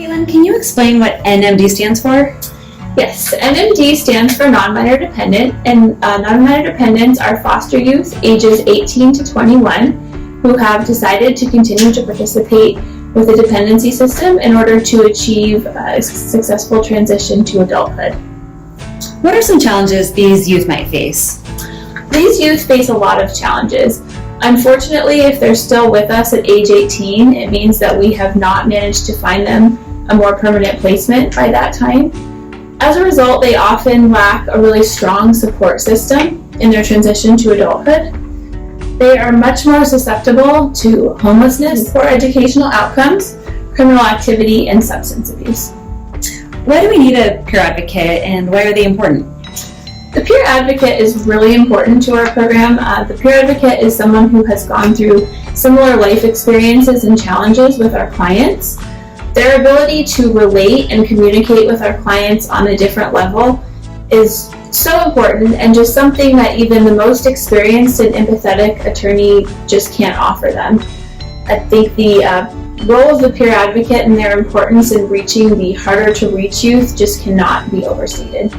Caitlin, can you explain what NMD stands for? Yes, NMD stands for non-minor dependent, and non-minor dependents are foster youth ages 18 to 21 who have decided to continue to participate with the dependency system in order to achieve a successful transition to adulthood. What are some challenges these youth might face? These youth face a lot of challenges. Unfortunately, if they're still with us at age 18, it means that we have not managed to find them a more permanent placement by that time. As a result, they often lack a really strong support system in their transition to adulthood. They are much more susceptible to homelessness, poor educational outcomes, criminal activity, and substance abuse. Why do we need a peer advocate, and why are they important? The peer advocate is really important to our program. The peer advocate is someone who has gone through similar life experiences and challenges with our clients. Their ability to relate and communicate with our clients on a different level is so important, and just something that even the most experienced and empathetic attorney just can't offer them. I think the role of the peer advocate and their importance in reaching the harder to reach youth just cannot be overstated.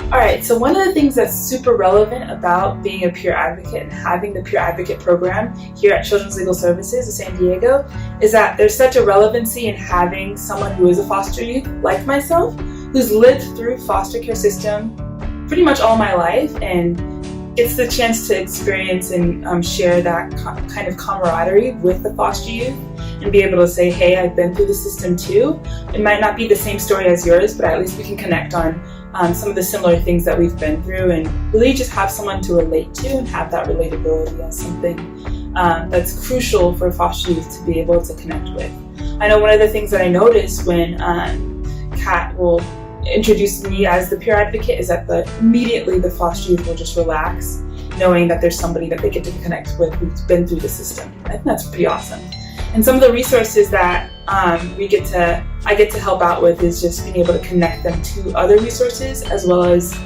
All right, so one of the things that's super relevant about being a peer advocate and having the peer advocate program here at Children's Legal Services of San Diego is that there's such a relevancy in having someone who is a foster youth like myself, who's lived through foster care system pretty much all my life and gets the chance to experience and share that kind of camaraderie with the foster youth and be able to say, hey, I've been through the system too. It might not be the same story as yours, but at least we can connect on some of the similar things that we've been through and really just have someone to relate to and have that relatability as something that's crucial for foster youth to be able to connect with. I know one of the things that I noticed when Kat will introduce me as the peer advocate is that immediately the foster youth will just relax, knowing that there's somebody that they get to connect with who's been through the system. I think that's pretty awesome. And some of the resources that I get to help out with is just being able to connect them to other resources, as well as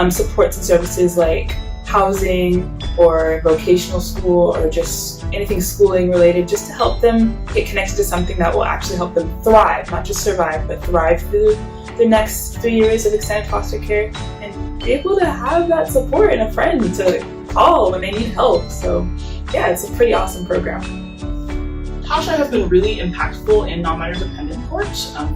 supports and services like housing or vocational school or just anything schooling related, just to help them get connected to something that will actually help them thrive, not just survive, but thrive through the next 3 years of extended foster care and be able to have that support and a friend to call when they need help. So yeah, it's a pretty awesome program. Tasha has been really impactful in non-minor dependent court.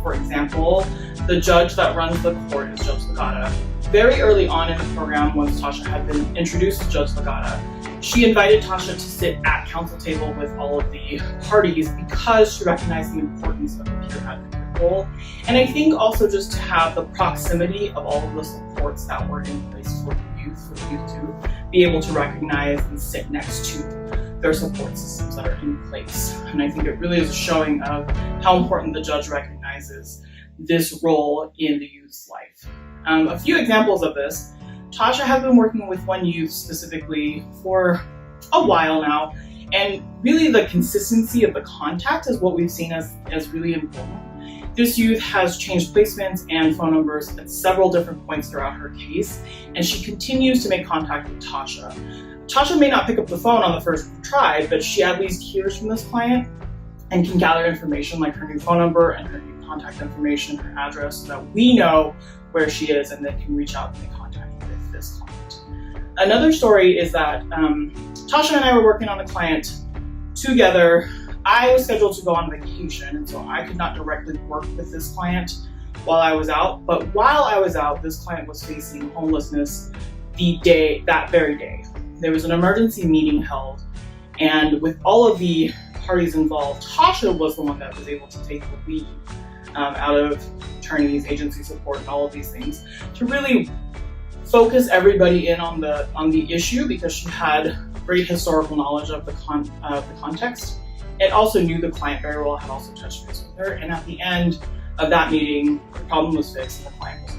For example, the judge that runs the court is Judge Legata. Very early on in the program, once Tasha had been introduced to Judge Legata, she invited Tasha to sit at council table with all of the parties because she recognized the importance of the peer advocate role. And I think also just to have the proximity of all of the supports that were in place for the youth to be able to recognize and sit next to their support systems that are in place. And I think it really is a showing of how important the judge recognizes this role in the youth's life. A few examples of this. Tasha has been working with one youth specifically for a while now, and really the consistency of the contact is what we've seen as really important. This youth has changed placements and phone numbers at several different points throughout her case, and she continues to make contact with Tasha. Tasha may not pick up the phone on the first try, but she at least hears from this client and can gather information like her new phone number and her new contact information, her address, so that we know where she is and then can reach out and make contact with this client. Another story is that Tasha and I were working on a client together. I was scheduled to go on vacation, and so I could not directly work with this client while I was out. But while I was out, this client was facing homelessness that very day. There was an emergency meeting held, and with all of the parties involved, Tasha was the one that was able to take the lead out of attorneys, agency support, and all of these things to really focus everybody in on the issue, because she had great historical knowledge of the context and also knew the client very well, had also touched base with her. And at the end of that meeting, the problem was fixed and the client was